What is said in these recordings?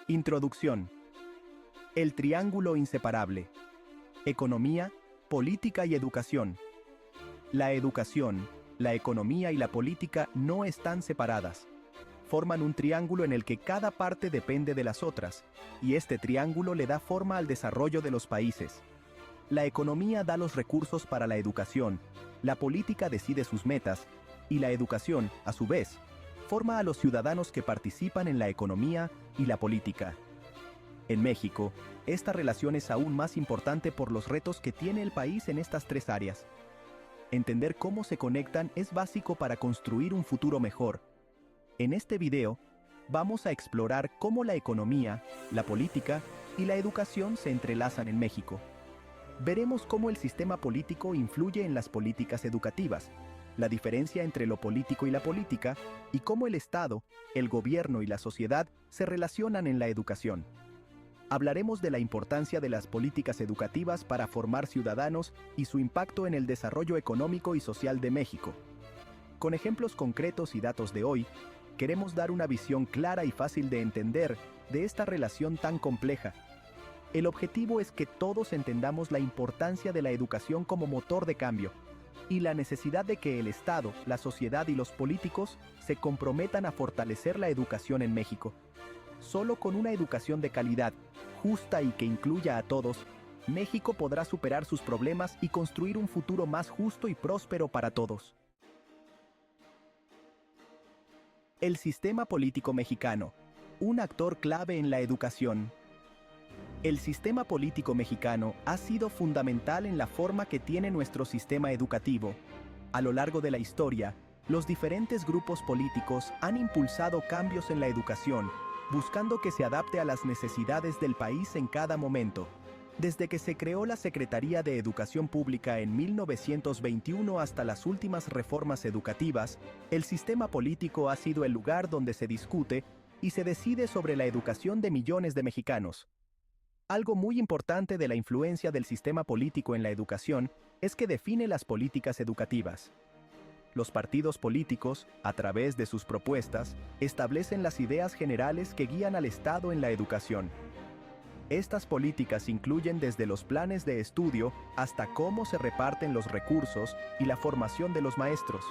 Introducción. El triángulo inseparable. Economía, política y educación. La educación, la economía y la política no están separadas. Forman un triángulo en el que cada parte depende de las otras, y este triángulo le da forma al desarrollo de los países. La economía da los recursos para la educación, la política decide sus metas, y la educación, a su vez, forma a los ciudadanos que participan en la economía y la política. En México, esta relación es aún más importante por los retos que tiene el país en estas tres áreas. Entender cómo se conectan es básico para construir un futuro mejor. En este video, vamos a explorar cómo la economía, la política y la educación se entrelazan en México. Veremos cómo el sistema político influye en las políticas educativas, la diferencia entre lo político y la política, y cómo el Estado, el gobierno y la sociedad se relacionan en la educación. Hablaremos de la importancia de las políticas educativas para formar ciudadanos y su impacto en el desarrollo económico y social de México. Con ejemplos concretos y datos de hoy, queremos dar una visión clara y fácil de entender de esta relación tan compleja. El objetivo es que todos entendamos la importancia de la educación como motor de cambio, y la necesidad de que el Estado, la sociedad y los políticos se comprometan a fortalecer la educación en México. Solo con una educación de calidad, justa y que incluya a todos, México podrá superar sus problemas y construir un futuro más justo y próspero para todos. El sistema político mexicano, un actor clave en la educación. El sistema político mexicano ha sido fundamental en la forma que tiene nuestro sistema educativo. A lo largo de la historia, los diferentes grupos políticos han impulsado cambios en la educación, buscando que se adapte a las necesidades del país en cada momento. Desde que se creó la Secretaría de Educación Pública en 1921 hasta las últimas reformas educativas, el sistema político ha sido el lugar donde se discute y se decide sobre la educación de millones de mexicanos. Algo muy importante de la influencia del sistema político en la educación es que define las políticas educativas. Los partidos políticos, a través de sus propuestas, establecen las ideas generales que guían al Estado en la educación. Estas políticas incluyen desde los planes de estudio hasta cómo se reparten los recursos y la formación de los maestros.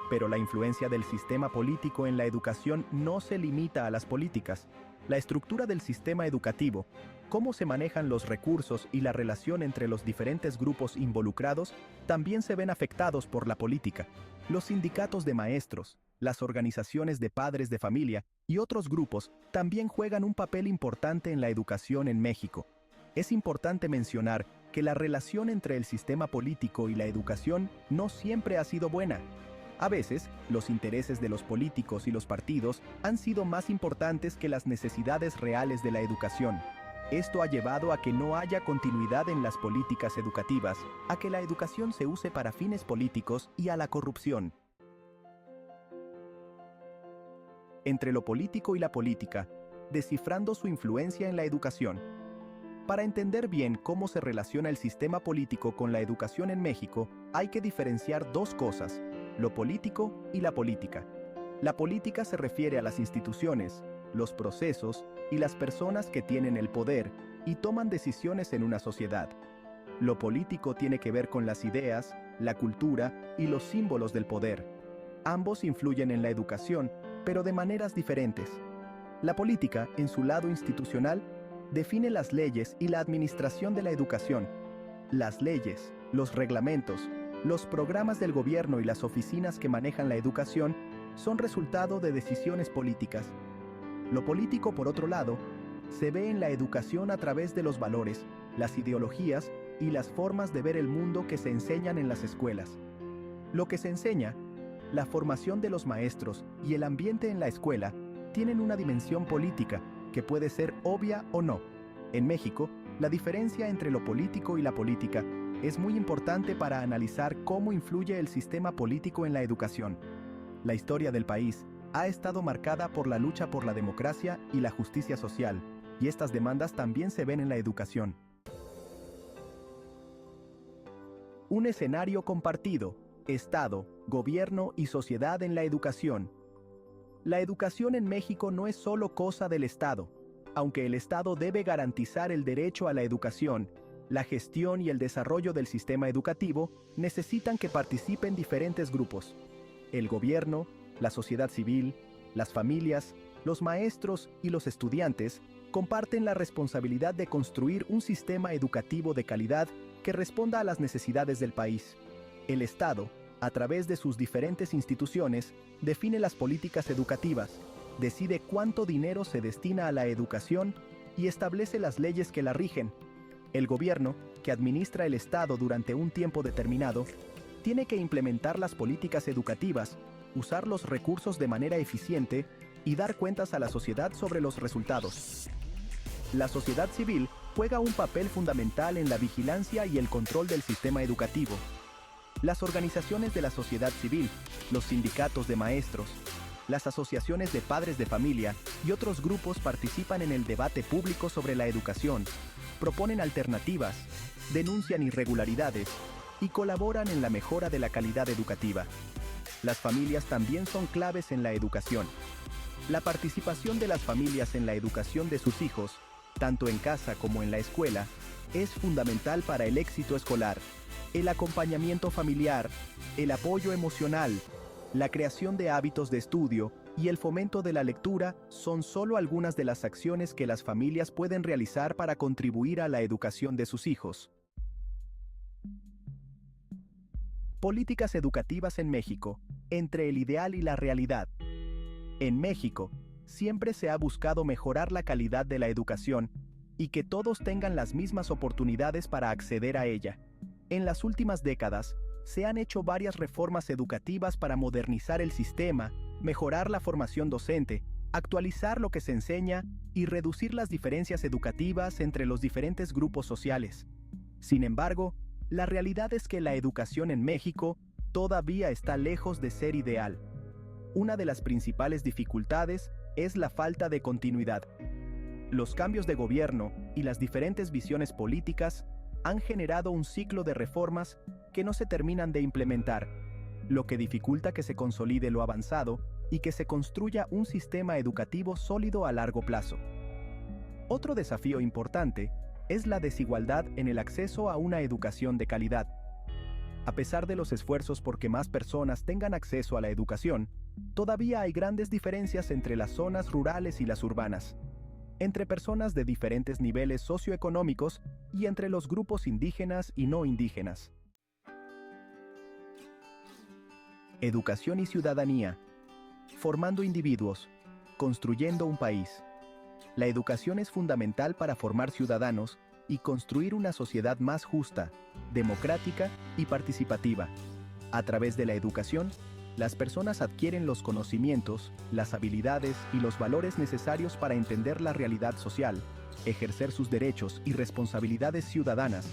Pero la influencia del sistema político en la educación no se limita a las políticas. La estructura del sistema educativo, cómo se manejan los recursos y la relación entre los diferentes grupos involucrados, también se ven afectados por la política. Los sindicatos de maestros, las organizaciones de padres de familia y otros grupos también juegan un papel importante en la educación en México. Es importante mencionar que la relación entre el sistema político y la educación no siempre ha sido buena. A veces, los intereses de los políticos y los partidos han sido más importantes que las necesidades reales de la educación. Esto ha llevado a que no haya continuidad en las políticas educativas, a que la educación se use para fines políticos y a la corrupción. Entre lo político y la política, descifrando su influencia en la educación. Para entender bien cómo se relaciona el sistema político con la educación en México, hay que diferenciar dos cosas: lo político y la política. La política se refiere a las instituciones, los procesos y las personas que tienen el poder y toman decisiones en una sociedad. Lo político tiene que ver con las ideas, la cultura y los símbolos del poder. Ambos influyen en la educación, pero de maneras diferentes. La política, en su lado institucional, define las leyes y la administración de la educación. Las leyes, los reglamentos, los programas del gobierno y las oficinas que manejan la educación son resultado de decisiones políticas. Lo político, por otro lado, se ve en la educación a través de los valores, las ideologías y las formas de ver el mundo que se enseñan en las escuelas. Lo que se enseña, la formación de los maestros y el ambiente en la escuela tienen una dimensión política que puede ser obvia o no. En México, la diferencia entre lo político y la política es muy importante para analizar cómo influye el sistema político en la educación. La historia del país ha estado marcada por la lucha por la democracia y la justicia social, y estas demandas también se ven en la educación. Un escenario compartido: Estado, gobierno y sociedad en la educación. La educación en México no es solo cosa del Estado. Aunque el Estado debe garantizar el derecho a la educación, la gestión y el desarrollo del sistema educativo necesitan que participen diferentes grupos: el gobierno, la sociedad civil, las familias, los maestros y los estudiantes comparten la responsabilidad de construir un sistema educativo de calidad que responda a las necesidades del país. El Estado, a través de sus diferentes instituciones, define las políticas educativas, decide cuánto dinero se destina a la educación y establece las leyes que la rigen. El gobierno, que administra el Estado durante un tiempo determinado, tiene que implementar las políticas educativas, usar los recursos de manera eficiente y dar cuentas a la sociedad sobre los resultados. La sociedad civil juega un papel fundamental en la vigilancia y el control del sistema educativo. Las organizaciones de la sociedad civil, los sindicatos de maestros, las asociaciones de padres de familia y otros grupos participan en el debate público sobre la educación, proponen alternativas, denuncian irregularidades y colaboran en la mejora de la calidad educativa. Las familias también son claves en la educación. La participación de las familias en la educación de sus hijos, tanto en casa como en la escuela, es fundamental para el éxito escolar. El acompañamiento familiar, el apoyo emocional, la creación de hábitos de estudio y el fomento de la lectura son solo algunas de las acciones que las familias pueden realizar para contribuir a la educación de sus hijos. Políticas educativas en México, entre el ideal y la realidad. En México, siempre se ha buscado mejorar la calidad de la educación y que todos tengan las mismas oportunidades para acceder a ella. En las últimas décadas, se han hecho varias reformas educativas para modernizar el sistema, mejorar la formación docente, actualizar lo que se enseña y reducir las diferencias educativas entre los diferentes grupos sociales. Sin embargo, la realidad es que la educación en México todavía está lejos de ser ideal. Una de las principales dificultades es la falta de continuidad. Los cambios de gobierno y las diferentes visiones políticas han generado un ciclo de reformas que no se terminan de implementar, lo que dificulta que se consolide lo avanzado y que se construya un sistema educativo sólido a largo plazo. Otro desafío importante es la desigualdad en el acceso a una educación de calidad. A pesar de los esfuerzos por que más personas tengan acceso a la educación, todavía hay grandes diferencias entre las zonas rurales y las urbanas, entre personas de diferentes niveles socioeconómicos y entre los grupos indígenas y no indígenas. Educación y ciudadanía. Formando individuos, construyendo un país. La educación es fundamental para formar ciudadanos y construir una sociedad más justa, democrática y participativa. A través de la educación, las personas adquieren los conocimientos, las habilidades y los valores necesarios para entender la realidad social, ejercer sus derechos y responsabilidades ciudadanas,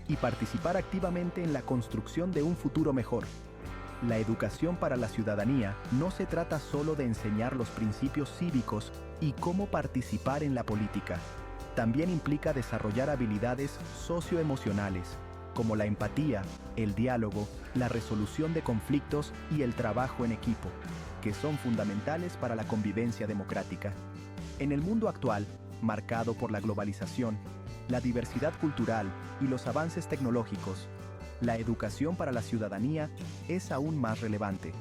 y participar activamente en la construcción de un futuro mejor. La educación para la ciudadanía no se trata solo de enseñar los principios cívicos y cómo participar en la política. También implica desarrollar habilidades socioemocionales, como la empatía, el diálogo, la resolución de conflictos y el trabajo en equipo, que son fundamentales para la convivencia democrática. En el mundo actual, marcado por la globalización, la diversidad cultural y los avances tecnológicos, la educación para la ciudadanía es aún más relevante.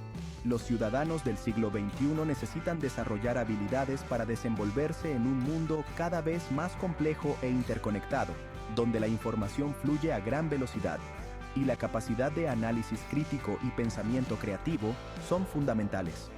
Los ciudadanos del siglo XXI necesitan desarrollar habilidades para desenvolverse en un mundo cada vez más complejo e interconectado, donde la información fluye a gran velocidad, y la capacidad de análisis crítico y pensamiento creativo son fundamentales.